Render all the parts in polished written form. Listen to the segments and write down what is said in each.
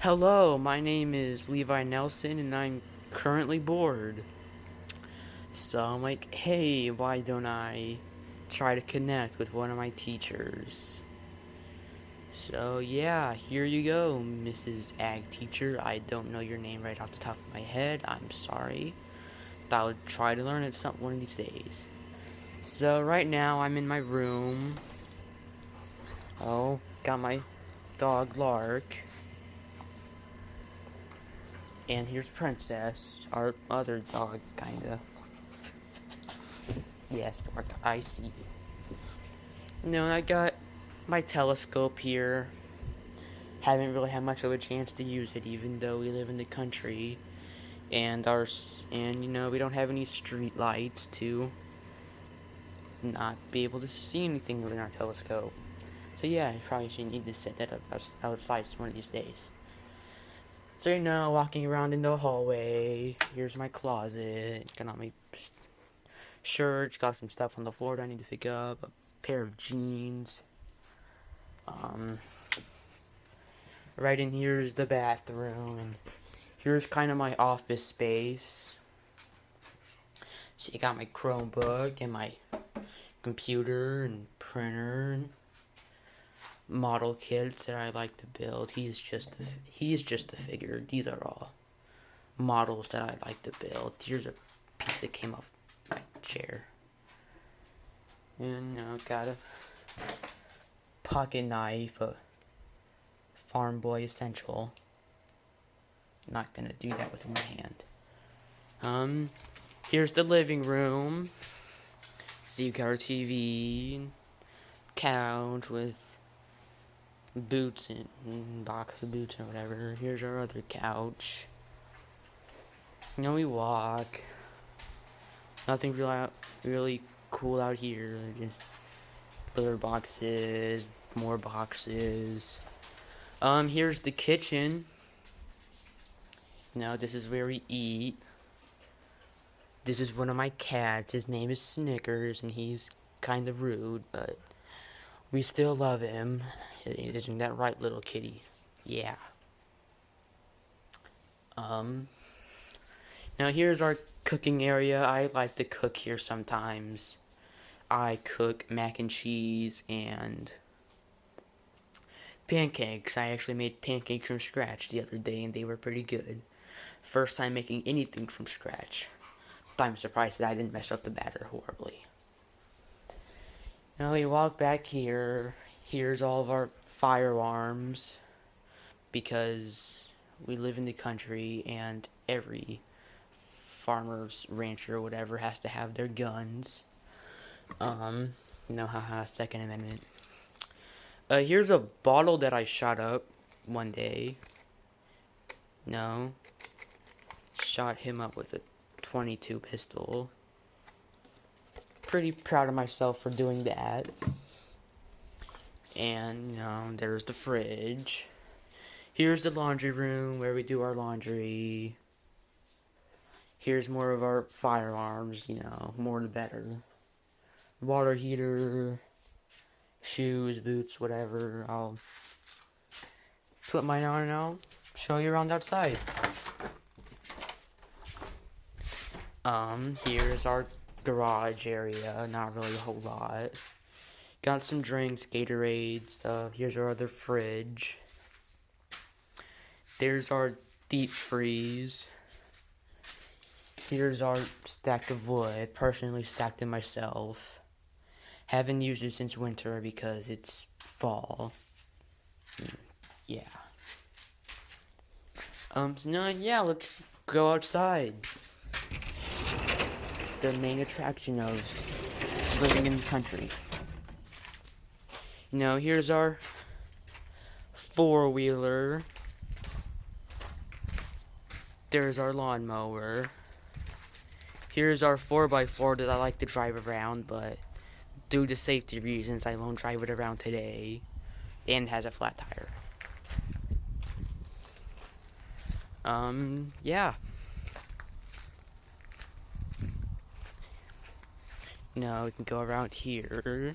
Hello, my name is Levi Nelson and I'm currently bored. So I'm like, hey, why don't I try to connect with one of my teachers? So yeah, here you go, Mrs. Ag Teacher. I don't know your name right off the top of my head. I'm sorry. But I'll try to learn it one of these days. So right now I'm in my room. Oh, got my dog Lark. And here's Princess, our other dog, kinda. Yes, Lark, I see you. No, I got my telescope here. Haven't really had much of a chance to use it, even though we live in the country, and we don't have any street lights to not be able to see anything with our telescope. So yeah, I probably should need to set that up outside one of these days. So walking around in the hallway. Here's my closet. Got all my shirts. Got some stuff on the floor that I need to pick up. A pair of jeans. Um, right in here is the bathroom, and here's kind of my office space. So you got my Chromebook and my computer and printer and model kits that I like to build. He's just a figure. These are all models that I like to build. Here's a piece that came off my chair. And got a pocket knife, a Farm Boy essential. Not gonna do that with one hand. Here's the living room. So you got our TV, couch with boots and box of boots or whatever. Here's our other couch. We walk. Nothing really cool out here. Just litter boxes, more boxes. Here's the kitchen. This is where we eat. This is one of my cats. His name is Snickers, and he's kind of rude, but we still love him. Isn't that right, little kitty? Yeah. Now here's our cooking area. I like to cook here sometimes. I cook mac and cheese and pancakes. I actually made pancakes from scratch the other day, and they were pretty good. First time making anything from scratch. I'm surprised that I didn't mess up the batter horribly. Now we walk back here. Here's all of our firearms, because we live in the country and every farmer's rancher or whatever has to have their guns. Haha, Second Amendment. Here's a bottle that I shot up one day. Shot him up with a .22 pistol. Pretty proud of myself for doing that. And, there's the fridge. Here's the laundry room where we do our laundry. Here's more of our firearms, more the better. Water heater, shoes, boots, whatever. I'll put mine on and I'll show you around outside. Here's our garage area. Not really a whole lot. Got some drinks, Gatorades. Here's our other fridge. There's our deep freeze. Here's our stack of wood. Personally stacked it myself. Haven't used it since winter because it's fall. Yeah. Let's go outside. The main attraction of living in the country. Here's our four-wheeler. There's our lawnmower. Here's our 4x4 that I like to drive around, but due to safety reasons, I won't drive it around today. And it has a flat tire. Yeah. We can go around here.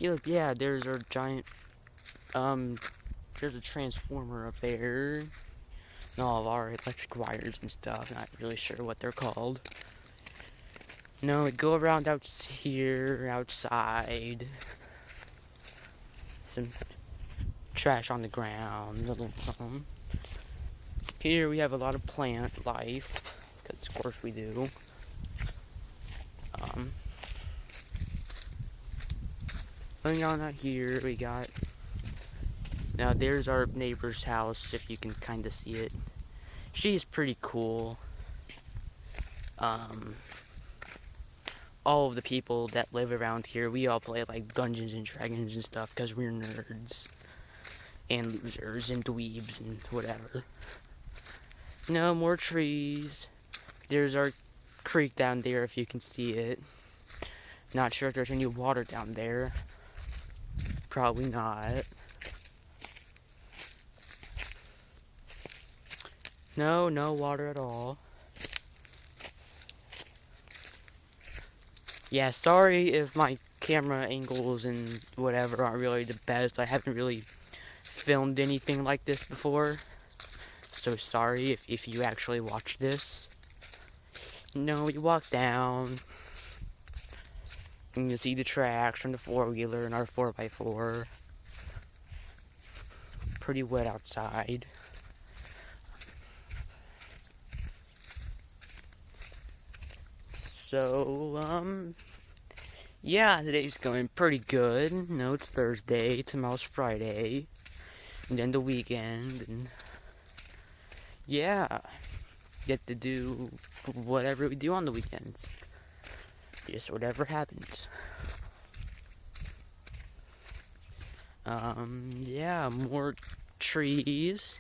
See, look, yeah, there's our giant, there's a transformer up there. And all of our electric wires and stuff. Not really sure what they're called. No, we go around out here, outside. Some trash on the ground, little something. Here we have a lot of plant life, because of course we do. Going on out here, we got. Now there's our neighbor's house, if you can kind of see it. She's pretty cool. All of the people that live around here, we all play like Dungeons and Dragons and stuff because we're nerds and losers and dweebs and whatever. No more trees. There's our creek down there if you can see it. Not sure if there's any water down there. Probably not. No water at all. Yeah, sorry if my camera angles and whatever aren't really the best. I haven't really filmed anything like this before. So sorry if you actually watch this. No, we walk down. And you see the tracks from the 4-wheeler and our 4x4. Pretty wet outside. So, yeah, today's going pretty good. No, it's Thursday, tomorrow's Friday, and then the weekend, and yeah, get to do whatever we do on the weekends. Just whatever happens. Yeah, more trees.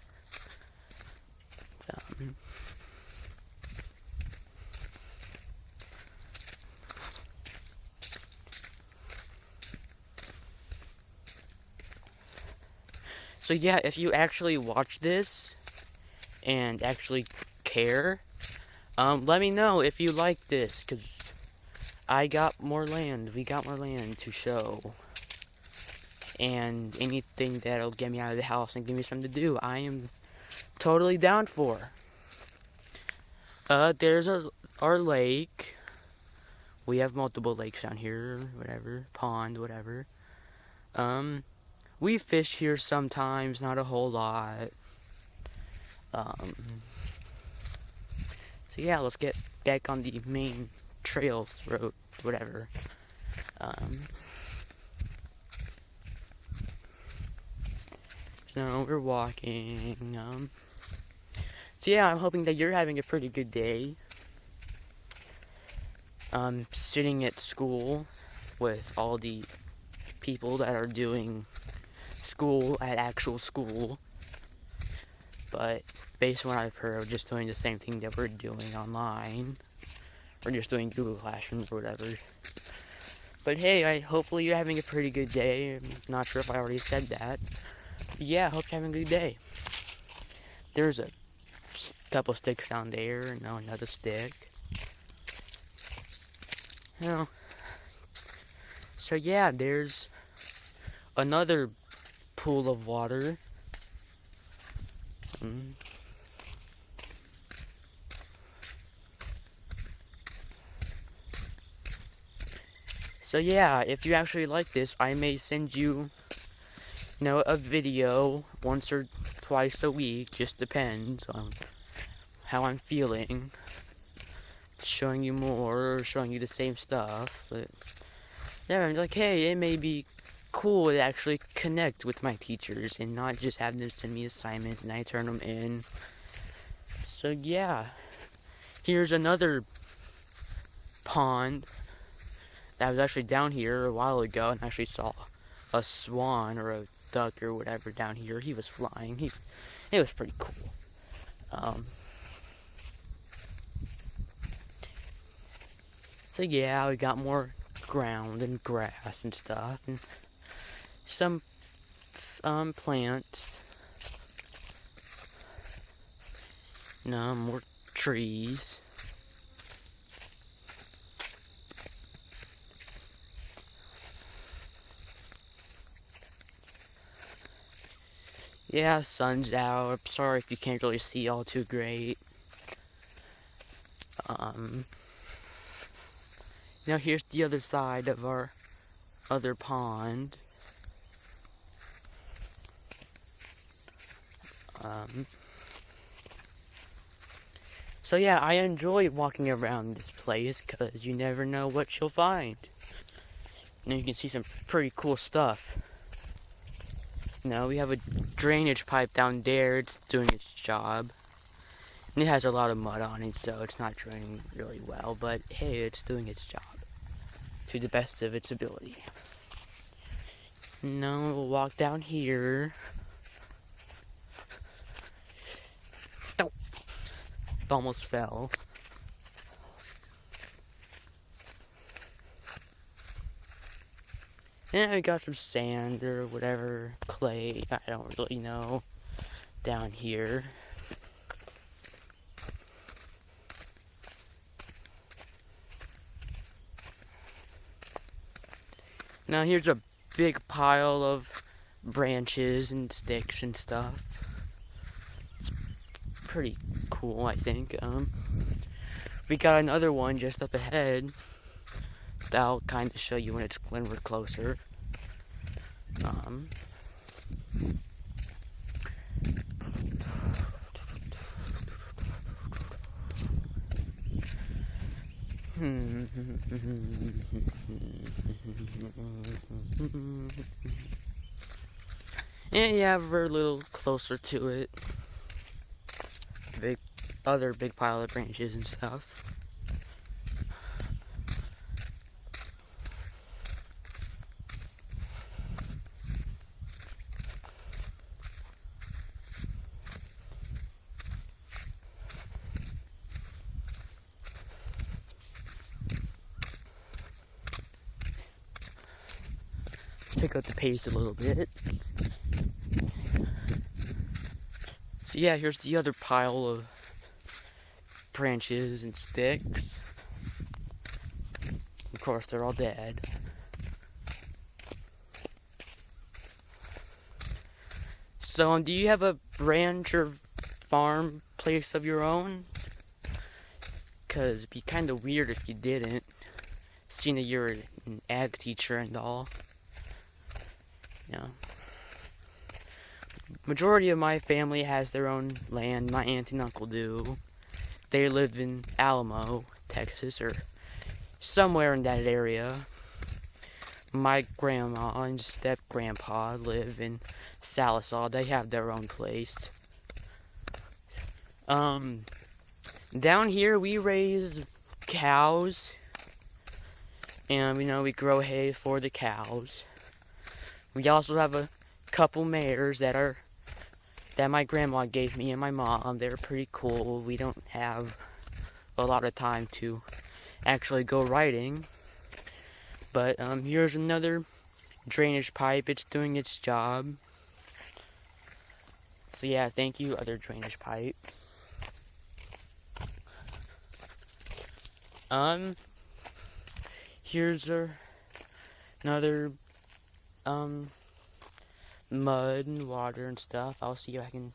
So yeah, if you actually watch this and actually care, let me know if you like this, because I got more land. We got more land to show. And anything that'll get me out of the house and give me something to do, I am totally down for. There's our lake. We have multiple lakes down here, whatever, pond, whatever. We fish here sometimes, not a whole lot. So yeah, let's get back on the main trails, road, whatever. So we're walking. So yeah, I'm hoping that you're having a pretty good day. Sitting at school with all the people that are doing school at actual school, but based on what I've heard, we're just doing the same thing that we're doing online. We're just doing Google Classrooms or whatever. But hey, hopefully you're having a pretty good day. I'm not sure if I already said that. But yeah, I hope you're having a good day. There's a couple sticks down there, and now another stick. So yeah, there's another pool of water. So yeah, if you actually like this, I may send you, a video once or twice a week. Just depends on how I'm feeling. Showing you more or showing you the same stuff. But yeah, I'm like, hey, it may be cool to actually connect with my teachers and not just have them send me assignments and I turn them in. So yeah, here's another pond that was actually down here a while ago, and I actually saw a swan or a duck or whatever down here. He was flying. It was pretty cool. So yeah, we got more ground and grass and stuff, and some plants. No, more trees. Yeah, sun's out. I'm sorry if you can't really see all too great. Um, Now here's the other side of our other pond. Um, so yeah, I enjoy walking around this place because you never know what you'll find. And you can see some pretty cool stuff. We have a drainage pipe down there. It's doing its job. And it has a lot of mud on it, so it's not draining really well. But hey, it's doing its job to the best of its ability. Now we'll walk down here. Don't. Almost fell. And we got some sand or whatever, clay, I don't really know, down here. Now here's a big pile of branches and sticks and stuff. It's pretty cool, I think. We got another one just up ahead that I'll kind of show you when we're closer. And yeah, we're a little closer to it. Other big pile of branches and stuff. Let's pick up the pace a little bit. So yeah, here's the other pile of branches and sticks. Of course, they're all dead. So, do you have a ranch or farm place of your own? Because it'd be kind of weird if you didn't, seeing that you're an ag teacher and all. Majority of my family has their own land. My aunt and uncle do. They live in Alamo, Texas, or somewhere in that area. My grandma and step-grandpa live in Sallisaw. They have their own place. Down here we raise cows. And, we grow hay for the cows. We also have a couple mares that my grandma gave me and my mom. They're pretty cool. We don't have a lot of time to actually go riding. But here's another drainage pipe. It's doing its job. So yeah, thank you, other drainage pipe. Here's another mud and water and stuff. I'll see if I can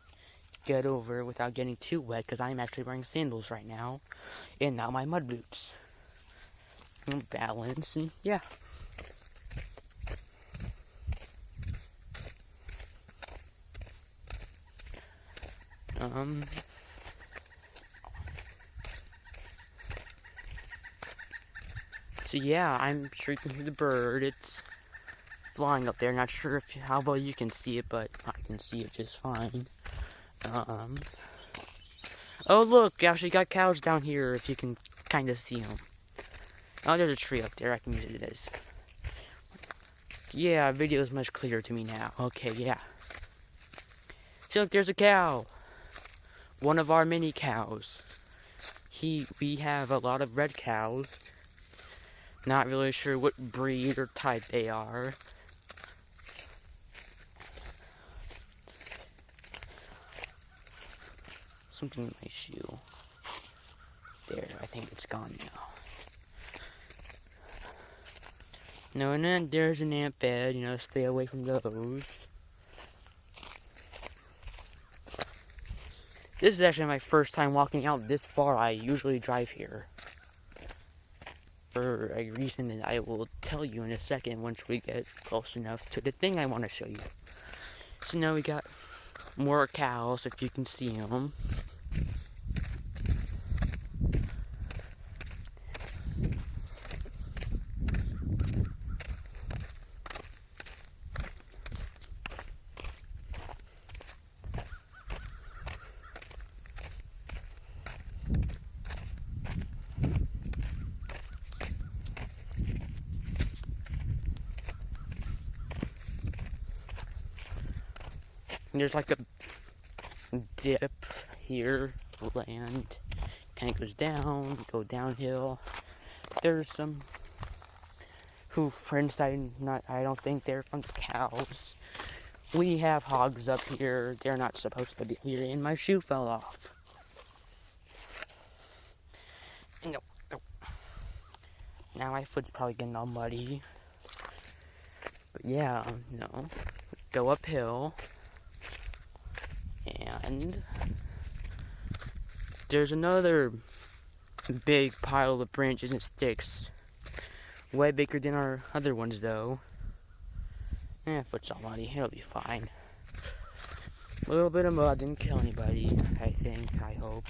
get over without getting too wet, because I'm actually wearing sandals right now, and not my mud boots. And balance, and yeah. So yeah, I'm sure you can hear the bird. It's flying up there. Not sure how well you can see it, but I can see it just fine. Oh look, you actually got cows down here, if you can kind of see them. Oh, there's a tree up there. I can use it as. Yeah, video is much clearer to me now. Okay, yeah. See, look, there's a cow. One of our mini cows. We have a lot of red cows. Not really sure what breed or type they are. Something in my shoe. There, I think it's gone now. No, and then there's an ant bed, stay away from those. This is actually my first time walking out this far. I usually drive here. For a reason that I will tell you in a second once we get close enough to the thing I want to show you. So now we got more cows, if you can see them. There's like a dip here, land kind of goes down, go downhill. There's some hoof prints I don't think they're from the cows. We have hogs up here. They're not supposed to be here, and my shoe fell off. No. Now my foot's probably getting all muddy. But yeah, no. Go uphill. And there's another big pile of branches and sticks. Way bigger than our other ones, though. Foot's all muddy. It'll be fine. A little bit of mud didn't kill anybody, I think, I hope.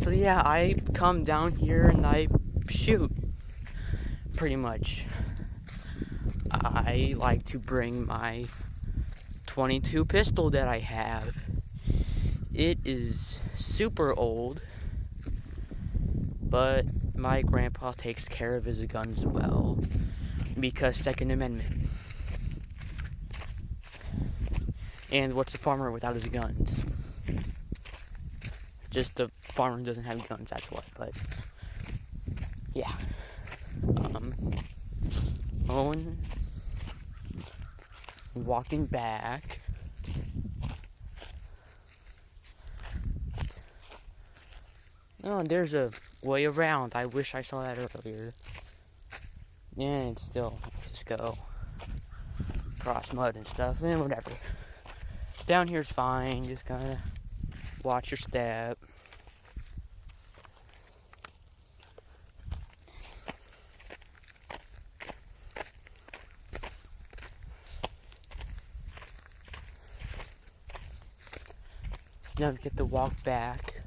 So yeah, I come down here and I shoot. Pretty much. I like to bring my .22 pistol that I have. It is super old, but my grandpa takes care of his guns well, because Second Amendment. And what's a farmer without his guns? Just a farmer doesn't have guns, that's what, but yeah. Owen, walking back. Oh, there's a way around. I wish I saw that earlier. Yeah, and still, just go cross mud and stuff, and whatever. Down here's fine, just gotta watch your step. So now we get to walk back.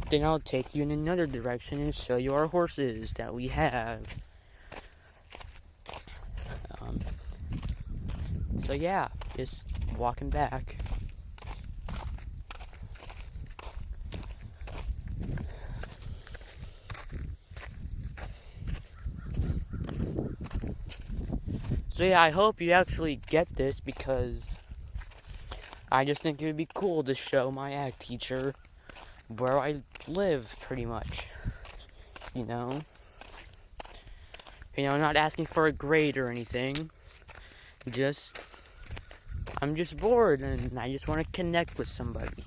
Then I'll take you in another direction and show you our horses that we have. So yeah, just walking back. So yeah, I hope you actually get this, because I just think it would be cool to show my ag teacher where I live, pretty much. You know, not asking for a grade or anything. I'm just bored and I just want to connect with somebody.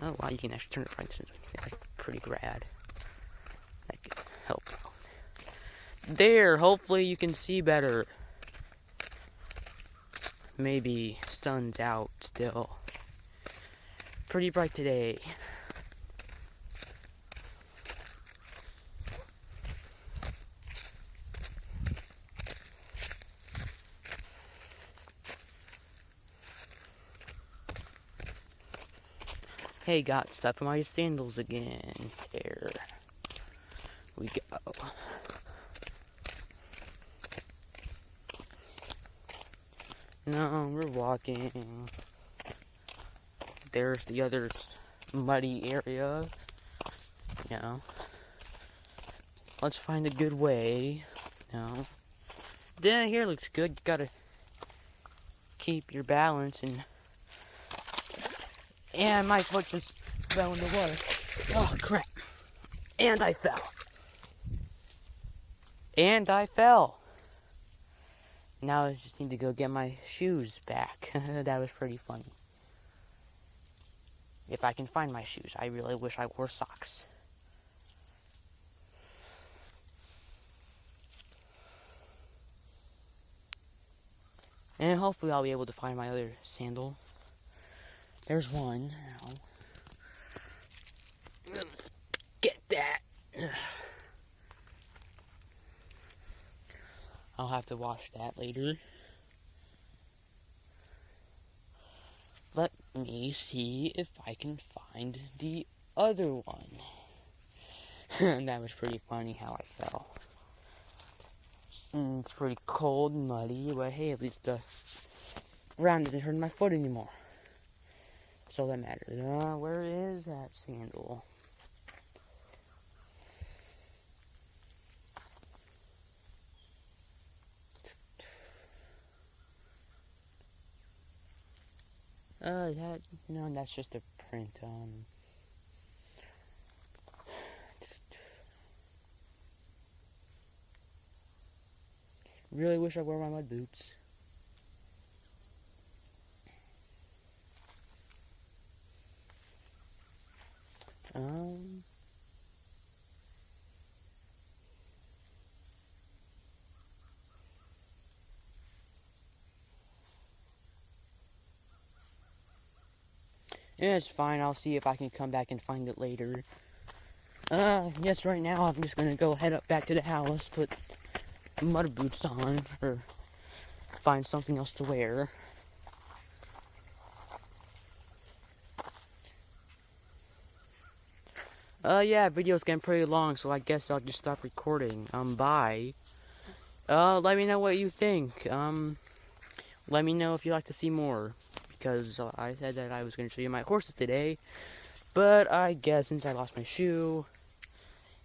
Oh wow, you can actually turn it right. That's pretty rad. That could help out. There, hopefully you can see better. Maybe sun's out still. Pretty bright today. Hey, got stuff in my sandals again. There we go. No, we're walking. There's the other muddy area. Let's find a good way. Then here looks good. You gotta keep your balance and my foot just fell in the water. Oh crap. And I fell. Now I just need to go get my shoes back. That was pretty funny. If I can find my shoes. I really wish I wore socks. And hopefully I'll be able to find my other sandal. There's one. Now. Get that. I'll have to wash that later. Let me see if I can find the other one. That was pretty funny how I fell. It's pretty cold and muddy, but hey, at least the ground doesn't hurt my foot anymore. So that matters. Where is that sandal? No, that's just a print. Really wish I wore my mud boots. Yeah, it's fine. I'll see if I can come back and find it later. Yes, right now I'm just gonna go head up back to the house, put mud boots on, or find something else to wear. Yeah, video's getting pretty long, so I guess I'll just stop recording. Bye. Let me know what you think. Let me know if you'd like to see more, because I said that I was going to show you my horses today, but I guess since I lost my shoe,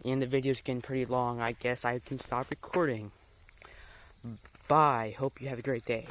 and the video's getting pretty long, I guess I can stop recording. Bye. Hope you have a great day.